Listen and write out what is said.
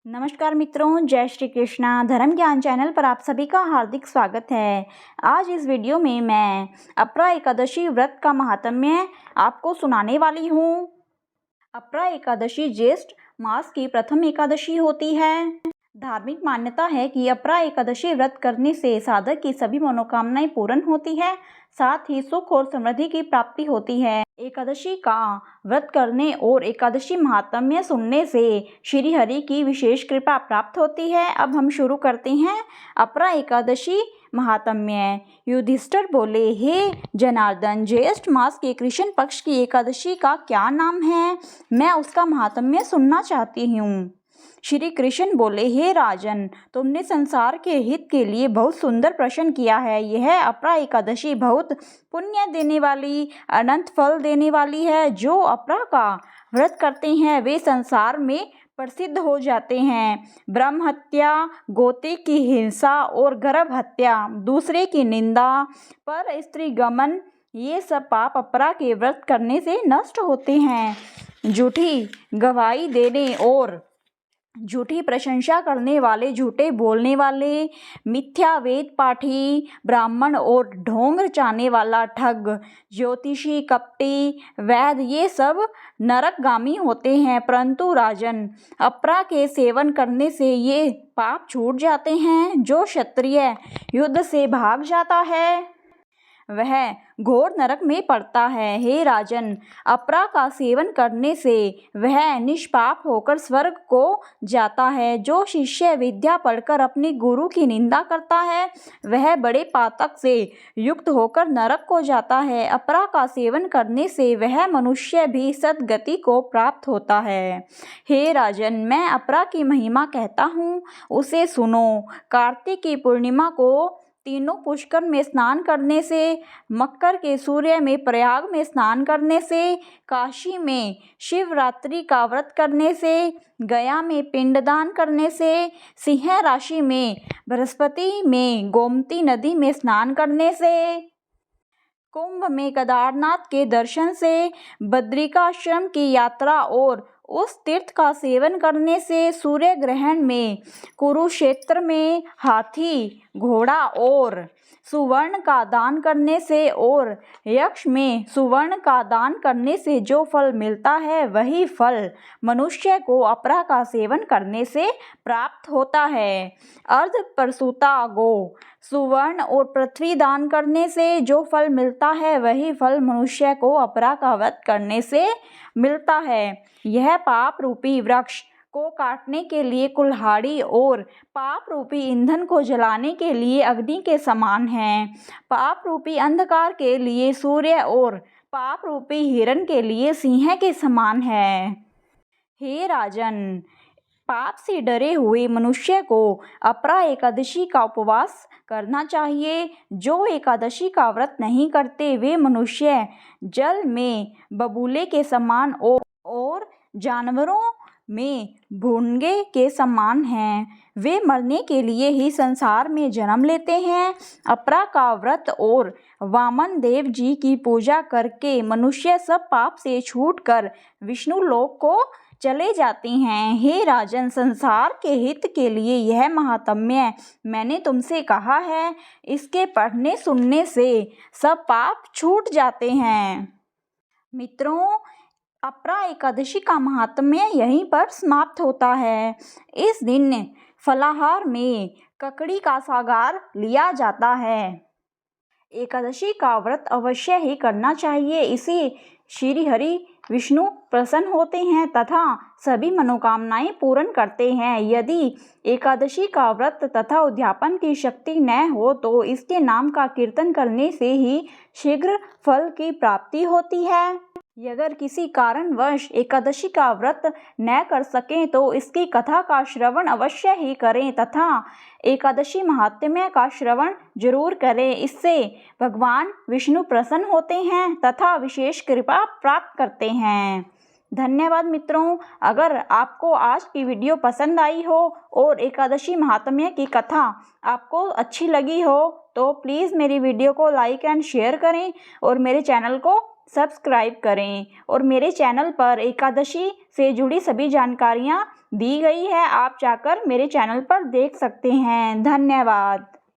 नमस्कार मित्रों, जय श्री कृष्णा। धर्म ज्ञान चैनल पर आप सभी का हार्दिक स्वागत है। आज इस वीडियो में मैं अपरा एकादशी व्रत का महात्म्य आपको सुनाने वाली हूँ। अपरा एकादशी ज्येष्ठ मास की प्रथम एकादशी होती है। धार्मिक मान्यता है कि अपरा एकादशी व्रत करने से साधक की सभी मनोकामनाएं पूर्ण होती है, साथ ही सुख और समृद्धि की प्राप्ति होती है। एकादशी का व्रत करने और एकादशी महात्म्य सुनने से श्री हरि की विशेष कृपा प्राप्त होती है। अब हम शुरू करते हैं अपरा एकादशी महात्म्य। युधिष्ठिर बोले, हे जनार्दन, ज्येष्ठ मास के कृष्ण पक्ष की एकादशी का क्या नाम है? मैं उसका महात्म्य सुनना चाहती हूँ। श्री कृष्ण बोले, हे राजन, तुमने संसार के हित के लिए बहुत सुंदर प्रश्न किया है। यह अपरा एकादशी बहुत पुण्य देने वाली, अनंत फल देने वाली है। जो अपरा का व्रत करते हैं वे संसार में प्रसिद्ध हो जाते हैं। ब्रह्म हत्या, गोते की हिंसा और गर्भ हत्या, दूसरे की निंदा, पर स्त्री गमन, ये सब पाप अपरा के व्रत करने से नष्ट होते हैं। झूठी गवाही देने और झूठी प्रशंसा करने वाले, झूठे बोलने वाले, मिथ्या वेद पाठी, ब्राह्मण और ढोंग रचाने वाला, ठग, ज्योतिषी, कपटी, वैद, ये सब नरकगामी होते हैं। परंतु राजन, अपरा के सेवन करने से ये पाप छूट जाते हैं। जो क्षत्रिय युद्ध से भाग जाता है वह घोर नरक में पड़ता है। हे राजन, अपरा का सेवन करने से वह निष्पाप होकर स्वर्ग को जाता है। जो शिष्य विद्या पढ़कर अपने गुरु की निंदा करता है वह बड़े पातक से युक्त होकर नरक को जाता है। अपरा का सेवन करने से वह मनुष्य भी सद्गति को प्राप्त होता है। हे राजन, मैं अपरा की महिमा कहता हूँ, उसे सुनो। कार्तिक की पूर्णिमा को तीनों पुष्कर में स्नान करने से, मकर के सूर्य में प्रयाग में स्नान करने से, काशी में शिवरात्रि का व्रत करने से, गया में पिंडदान करने से, सिंह राशि में बृहस्पति में गोमती नदी में स्नान करने से, कुंभ में केदारनाथ के दर्शन से, बद्रिकाश्रम की यात्रा और उस तीर्थ का सेवन करने से, सूर्य ग्रहण में कुरुक्षेत्र में हाथी, घोड़ा और सुवर्ण का दान करने से और यक्ष में सुवर्ण का दान करने से जो फल मिलता है वही फल मनुष्य को अपरा का सेवन करने से प्राप्त होता है। अर्ध प्रसूता गो, सुवर्ण और पृथ्वी दान करने से जो फल मिलता है वही फल मनुष्य को अपरा का व्रत करने से मिलता है। यह पाप रूपी वृक्ष को काटने के लिए कुल्हाड़ी और पाप रूपी ईंधन को जलाने के लिए अग्नि के समान है। पाप रूपी अंधकार के लिए सूर्य और पाप रूपी हिरण के लिए सिंह के समान है। हे राजन, पाप से डरे हुए मनुष्य को अपरा एकादशी का उपवास करना चाहिए। जो एकादशी का व्रत नहीं करते वे मनुष्य जल में बबूले के समान और जानवरों में भूंगे के समान हैं। वे मरने के लिए ही संसार में जन्म लेते हैं। अपरा का व्रत और वामन देव जी की पूजा करके मनुष्य सब पाप से छूटकर विष्णु लोक को चले जाते हैं। हे राजन, संसार के हित के लिए यह महात्म्य मैंने तुमसे कहा है। इसके पढ़ने सुनने से सब पाप छूट जाते हैं। मित्रों, अपरा एकादशी का महात्म्य यहीं पर समाप्त होता है। इस दिन फलाहार में ककड़ी का सागार लिया जाता है। एकादशी का व्रत अवश्य ही करना चाहिए। इसे श्री हरि विष्णु प्रसन्न होते हैं तथा सभी मनोकामनाएं पूर्ण करते हैं। यदि एकादशी का व्रत तथा उद्यापन की शक्ति न हो तो इसके नाम का कीर्तन करने से ही शीघ्र फल की प्राप्ति होती है। अगर किसी कारणवश एकादशी का व्रत न कर सकें तो इसकी कथा का श्रवण अवश्य ही करें तथा एकादशी महात्म्य का श्रवण जरूर करें। इससे भगवान विष्णु प्रसन्न होते हैं तथा विशेष कृपा प्राप्त करते हैं। धन्यवाद मित्रों। अगर आपको आज की वीडियो पसंद आई हो और एकादशी महात्म्य की कथा आपको अच्छी लगी हो तो प्लीज़ मेरी वीडियो को लाइक एंड शेयर करें और मेरे चैनल को सब्सक्राइब करें और मेरे चैनल पर एकादशी से जुड़ी सभी जानकारियाँ दी गई है, आप जाकर मेरे चैनल पर देख सकते हैं। धन्यवाद।